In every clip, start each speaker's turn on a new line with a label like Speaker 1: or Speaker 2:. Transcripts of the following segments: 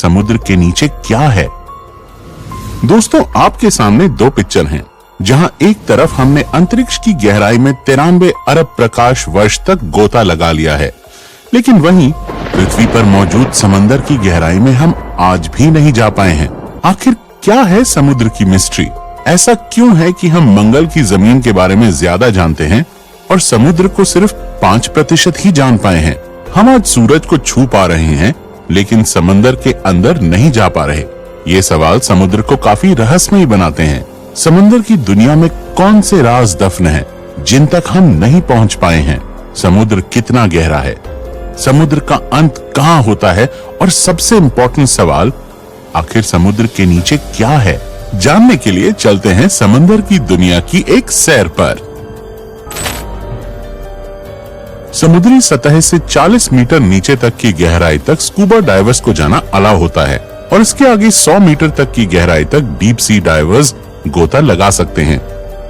Speaker 1: समुद्र के नीचे क्या है। दोस्तों, आपके सामने दो पिक्चर हैं, जहां एक तरफ हमने अंतरिक्ष की गहराई में 93 अरब प्रकाश वर्ष तक गोता लगा लिया है, लेकिन वहीं पृथ्वी पर मौजूद समंदर की गहराई में हम आज भी नहीं जा पाए हैं। आखिर क्या है समुद्र की मिस्ट्री? ऐसा क्यों है कि हम मंगल की जमीन के बारे में ज्यादा जानते हैं और समुद्र को सिर्फ 5% ही जान पाए हैं? हम आज सूरज को छू पा रहे हैं, लेकिन समंदर के अंदर नहीं जा पा रहे। ये सवाल समुद्र को काफी रहस्यमयी बनाते हैं। समंदर की दुनिया में कौन से राज दफन हैं, जिन तक हम नहीं पहुंच पाए हैं? समुद्र कितना गहरा है? समुद्र का अंत कहाँ होता है? और सबसे इम्पोर्टेंट सवाल, आखिर समुद्र के नीचे क्या है? जानने के लिए चलते हैं समंदर की दुनिया की एक सैर पर। समुद्री सतह से 40 मीटर नीचे तक की गहराई तक स्कूबा डाइवर्स को जाना अलाउ होता है और इसके आगे 100 मीटर तक की गहराई तक डीप सी डाइवर्स गोता लगा सकते हैं।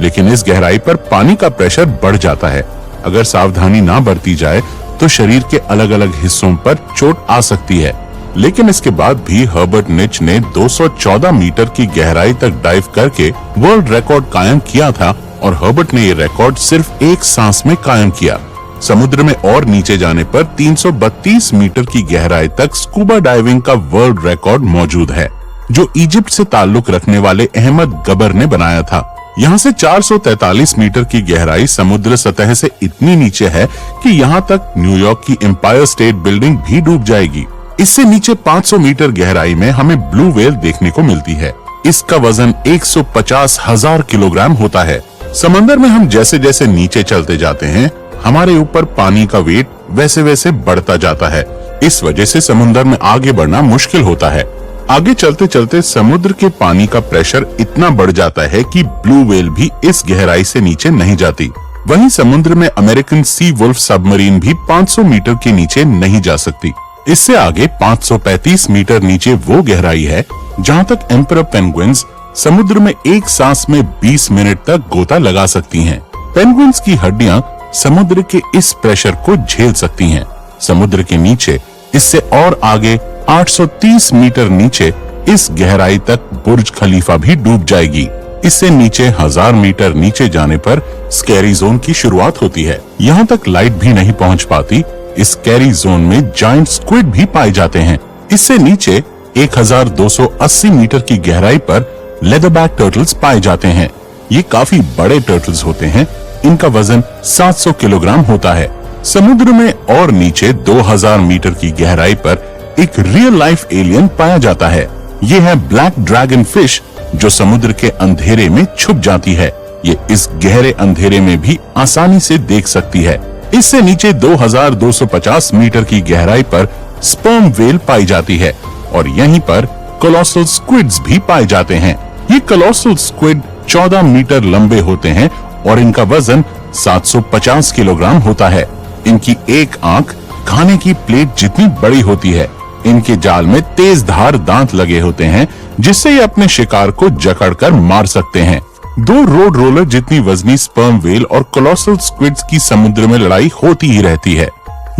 Speaker 1: लेकिन इस गहराई पर पानी का प्रेशर बढ़ जाता है। अगर सावधानी ना बरती जाए तो शरीर के अलग अलग हिस्सों पर चोट आ सकती है। लेकिन इसके बाद भी हर्बर्ट निच ने 214 मीटर की गहराई तक डाइव करके वर्ल्ड रिकॉर्ड कायम किया था और हर्बर्ट ने ये रिकॉर्ड सिर्फ एक सांस में कायम किया। समुद्र में और नीचे जाने पर 332 मीटर की गहराई तक स्कूबा डाइविंग का वर्ल्ड रिकॉर्ड मौजूद है, जो इजिप्ट से ताल्लुक रखने वाले अहमद गबर ने बनाया था। यहाँ से 443 मीटर की गहराई समुद्र सतह से इतनी नीचे है कि यहाँ तक न्यूयॉर्क की एम्पायर स्टेट बिल्डिंग भी डूब जाएगी। इससे नीचे 500 मीटर गहराई में हमें ब्लू व्हेल देखने को मिलती है। इसका वजन 150,000 किलोग्राम होता है। समंदर में हम जैसे जैसे नीचे चलते जाते हैं, हमारे ऊपर पानी का वेट वैसे वैसे बढ़ता जाता है। इस वजह से समुद्र में आगे बढ़ना मुश्किल होता है। आगे चलते चलते समुद्र के पानी का प्रेशर इतना बढ़ जाता है कि ब्लू व्हेल भी इस गहराई से नीचे नहीं जाती। वहीं समुद्र में अमेरिकन सी वुल्फ सबमरीन भी 500 मीटर के नीचे नहीं जा सकती। इससे आगे 535 मीटर नीचे वो गहराई है जहाँ तक एम्परर पेंगुइन्स समुद्र में एक सांस में 20 मिनट तक गोता लगा सकती हैं। पेंगुइन्स की हड्डियां समुद्र के इस प्रेशर को झेल सकती हैं। समुद्र के नीचे इससे और आगे 830 मीटर नीचे इस गहराई तक बुर्ज खलीफा भी डूब जाएगी। इससे नीचे 1000 मीटर नीचे जाने पर स्कैरी जोन की शुरुआत होती है। यहाँ तक लाइट भी नहीं पहुँच पाती। इस स्कैरी जोन में जायंट स्क्विड भी पाए जाते हैं। इससे नीचे 1280 मीटर की गहराई पर लेदरबैक टर्टल्स पाए जाते हैं। ये काफी बड़े टर्टल्स होते हैं। इनका वजन 700 किलोग्राम होता है। समुद्र में और नीचे 2000 मीटर की गहराई पर एक रियल लाइफ एलियन पाया जाता है। ये है ब्लैक ड्रैगन फिश, जो समुद्र के अंधेरे में छुप जाती है। ये इस गहरे अंधेरे में भी आसानी से देख सकती है। इससे नीचे 2250 मीटर की गहराई पर स्पर्म व्हेल पाई जाती है और यहीं पर कोलोसल स्क्विड्स भी पाए जाते हैं। ये कोलोसल स्क्विड 14 मीटर लंबे होते हैं और इनका वजन 750 किलोग्राम होता है। इनकी एक आंख खाने की प्लेट जितनी बड़ी होती है। इनके जाल में तेज धार दांत लगे होते हैं, जिससे ये अपने शिकार को जकड़कर मार सकते हैं। दो रोड रोलर जितनी वजनी स्पर्म व्हेल और कोलोसल स्क्विड्स की समुद्र में लड़ाई होती ही रहती है।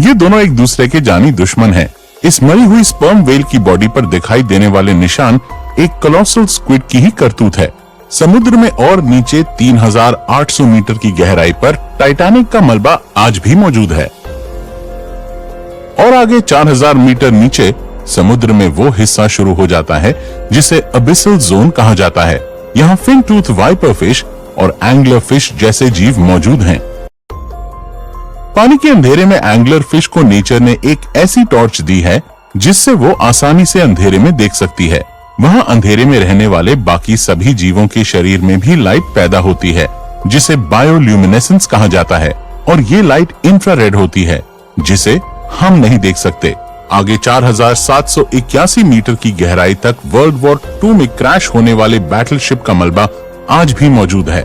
Speaker 1: ये दोनों एक दूसरे के जानी दुश्मन हैं। इस मरी हुई स्पर्म व्हेल की बॉडी पर दिखाई देने वाले निशान एक कोलोसल स्क्विड की ही करतूत है। समुद्र में और नीचे 3800 मीटर की गहराई पर टाइटैनिक का मलबा आज भी मौजूद है। और आगे 4000 मीटर नीचे समुद्र में वो हिस्सा शुरू हो जाता है जिसे अबिसल जोन कहा जाता है। यहाँ फिन टूथ वाइपर फिश और एंगलर फिश जैसे जीव मौजूद हैं। पानी के अंधेरे में एंगलर फिश को नेचर ने एक ऐसी टॉर्च दी है जिससे वो आसानी से अंधेरे में देख सकती है। वहाँ अंधेरे में रहने वाले बाकी सभी जीवों के शरीर में भी लाइट पैदा होती है, जिसे बायोल्यूमिनेसेंस कहा जाता है, और ये लाइट इंफ्रारेड होती है, जिसे हम नहीं देख सकते। आगे 4781 मीटर की गहराई तक वर्ल्ड वॉर 2 में क्रैश होने वाले बैटलशिप का मलबा आज भी मौजूद है।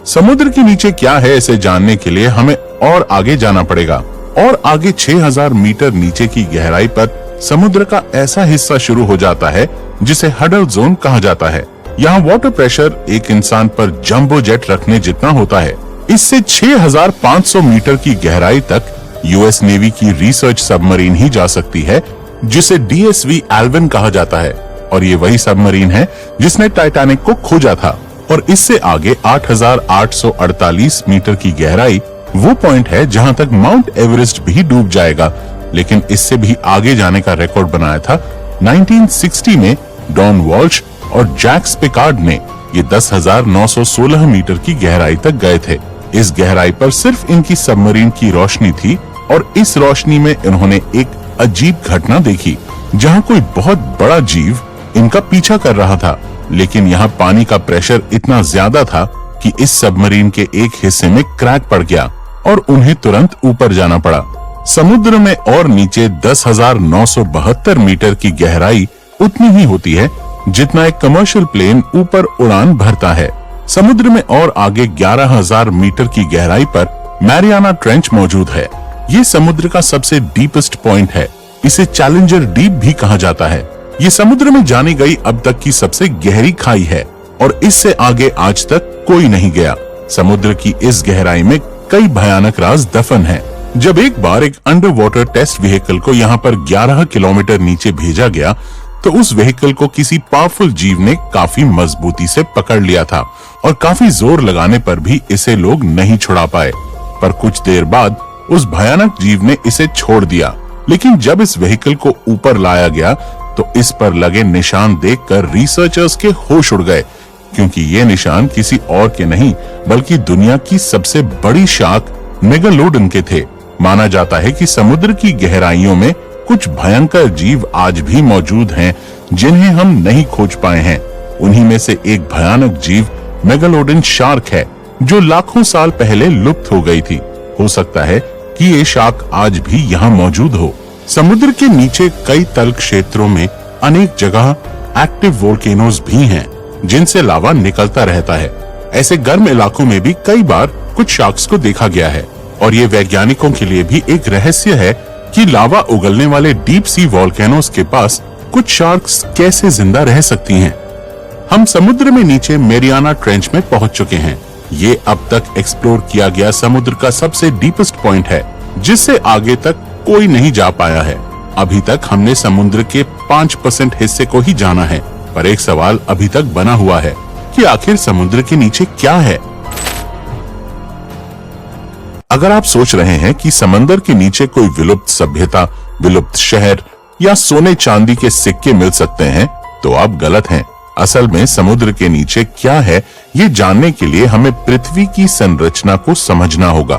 Speaker 1: समुद्र के नीचे क्या है इसे जानने के लिए हमें और आगे जाना पड़ेगा। और आगे 6000 मीटर नीचे की गहराई पर समुद्र का ऐसा हिस्सा शुरू हो जाता है जिसे हडल जोन कहा जाता है। यहाँ वाटर प्रेशर एक इंसान पर जंबो जेट रखने जितना होता है। इससे 6500 मीटर की गहराई तक यूएस नेवी की रिसर्च सबमरीन ही जा सकती है, जिसे DSV एल्विन कहा जाता है, और ये वही सबमरीन है जिसने टाइटैनिक को खोजा था। और इससे आगे 8,848 मीटर की गहराई वो पॉइंट है जहां तक माउंट एवरेस्ट भी डूब जाएगा, लेकिन इससे भी आगे जाने का रिकॉर्ड बनाया था 1960 में डॉन वॉल्श और जैक पिकार्ड ने। ये 10,916 मीटर की गहराई तक गए थे। इस गहराई पर सिर्फ इनकी सबमरीन की रोशनी थी, और इस रोशनी में इन्होंने एक अजीब घटना देखी, जहां कोई बहुत बड़ा जीव इनका पीछा कर रहा था। लेकिन यहाँ पानी का प्रेशर इतना ज्यादा था कि इस सबमरीन के एक हिस्से में क्रैक पड़ गया और उन्हें तुरंत ऊपर जाना पड़ा। समुद्र में और नीचे 10,972 मीटर की गहराई उतनी ही होती है जितना एक कमर्शियल प्लेन ऊपर उड़ान भरता है। समुद्र में और आगे 11,000 मीटर की गहराई पर मैरियाना ट्रेंच मौजूद है। ये समुद्र का सबसे डीपेस्ट पॉइंट है। इसे चैलेंजर डीप भी कहा जाता है। ये समुद्र में जानी गई अब तक की सबसे गहरी खाई है, और इससे आगे आज तक कोई नहीं गया। समुद्र की इस गहराई में कई भयानक राज दफन हैं। जब एक बार एक अंडर वाटर टेस्ट व्हीकल को यहाँ पर 11 किलोमीटर नीचे भेजा गया, तो उस व्हीकल को किसी पावरफुल जीव ने काफी मजबूती से पकड़ लिया था, और काफी जोर लगाने पर भी इसे लोग नहीं छुड़ा पाए। पर कुछ देर बाद उस भयानक जीव ने इसे छोड़ दिया। लेकिन जब इस व्हीकल को ऊपर लाया गया, तो इस पर लगे निशान देखकर रिसर्चर्स के होश उड़ गए, क्योंकि ये निशान किसी और के नहीं बल्कि दुनिया की सबसे बड़ी शार्क मेगालोडन के थे। माना जाता है कि समुद्र की गहराइयों में कुछ भयंकर जीव आज भी मौजूद हैं, जिन्हें हम नहीं खोज पाए हैं। उन्हीं में से एक भयानक जीव मेगालोडन शार्क है, जो लाखों साल पहले लुप्त हो गई थी। हो सकता है कि ये शार्क आज भी यहाँ मौजूद हो। समुद्र के नीचे कई तल क्षेत्रों में अनेक जगह एक्टिव वोल्केनोज भी हैं, जिनसे लावा निकलता रहता है। ऐसे गर्म इलाकों में भी कई बार कुछ शार्क्स को देखा गया है, और ये वैज्ञानिकों के लिए भी एक रहस्य है कि लावा उगलने वाले डीप सी वोल्केनोज के पास कुछ शार्क्स कैसे जिंदा रह सकती हैं। हम समुद्र में नीचे मैरियाना ट्रेंच में पहुंच चुके हैं। ये अब तक एक्सप्लोर किया गया समुद्र का सबसे डीपेस्ट पॉइंट है, जिससे आगे तक कोई नहीं जा पाया है। अभी तक हमने समुद्र के 5% हिस्से को ही जाना है, पर एक सवाल अभी तक बना हुआ है कि आखिर समुद्र के नीचे क्या है। अगर आप सोच रहे हैं कि समंदर के नीचे कोई विलुप्त सभ्यता, विलुप्त शहर या सोने चांदी के सिक्के मिल सकते हैं, तो आप गलत हैं। असल में समुद्र के नीचे क्या है, ये जानने के लिए हमें पृथ्वी की संरचना को समझना होगा।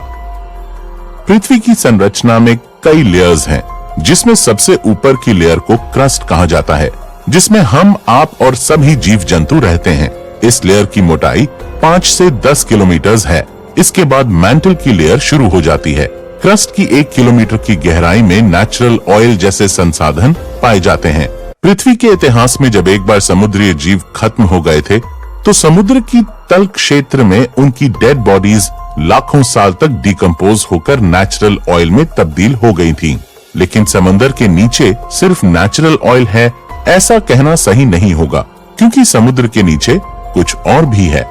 Speaker 1: पृथ्वी की संरचना में कई लेयर्स हैं, जिसमें सबसे ऊपर की लेयर को क्रस्ट कहा जाता है, जिसमें हम, आप और सभी जीव जंतु रहते हैं। इस लेयर की मोटाई 5 से 10 किलोमीटर है। इसके बाद मैंटल की लेयर शुरू हो जाती है। क्रस्ट की 1 किलोमीटर की गहराई में नेचुरल ऑयल जैसे संसाधन पाए जाते हैं। पृथ्वी के इतिहास में जब एक बार समुद्री जीव खत्म हो गए थे, तो समुद्र की तल क्षेत्र में उनकी डेड बॉडीज लाखों साल तक डिकम्पोज होकर नेचुरल ऑयल में तब्दील हो गई थी। लेकिन समंदर के नीचे सिर्फ नेचुरल ऑयल है, ऐसा कहना सही नहीं होगा, क्योंकि समुद्र के नीचे कुछ और भी है।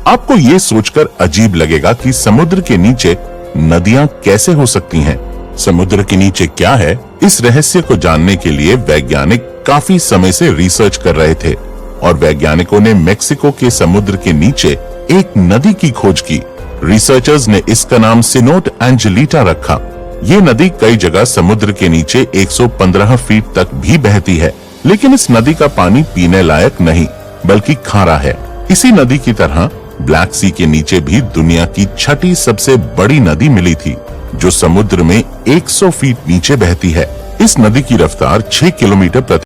Speaker 1: आपको ये सोचकर अजीब लगेगा कि समुद्र के नीचे नदियां कैसे हो सकती हैं। समुद्र के नीचे क्या है, इस रहस्य को जानने के लिए वैज्ञानिक काफी समय से रिसर्च कर रहे थे, और वैज्ञानिकों ने मेक्सिको के समुद्र के नीचे एक नदी की खोज की। रिसर्चर्स ने इसका नाम सिनोट एंजेलिटा रखा। ये नदी कई जगह समुद्र के नीचे 115 फीट तक भी बहती है, लेकिन इस नदी का पानी पीने लायक नहीं बल्कि खारा है। इसी नदी की तरह ब्लैक सी के नीचे भी दुनिया की 6ठी सबसे बड़ी नदी मिली थी, जो समुद्र में 100 फीट नीचे बहती है। इस नदी की रफ्तार 6 किलोमीटर प्रति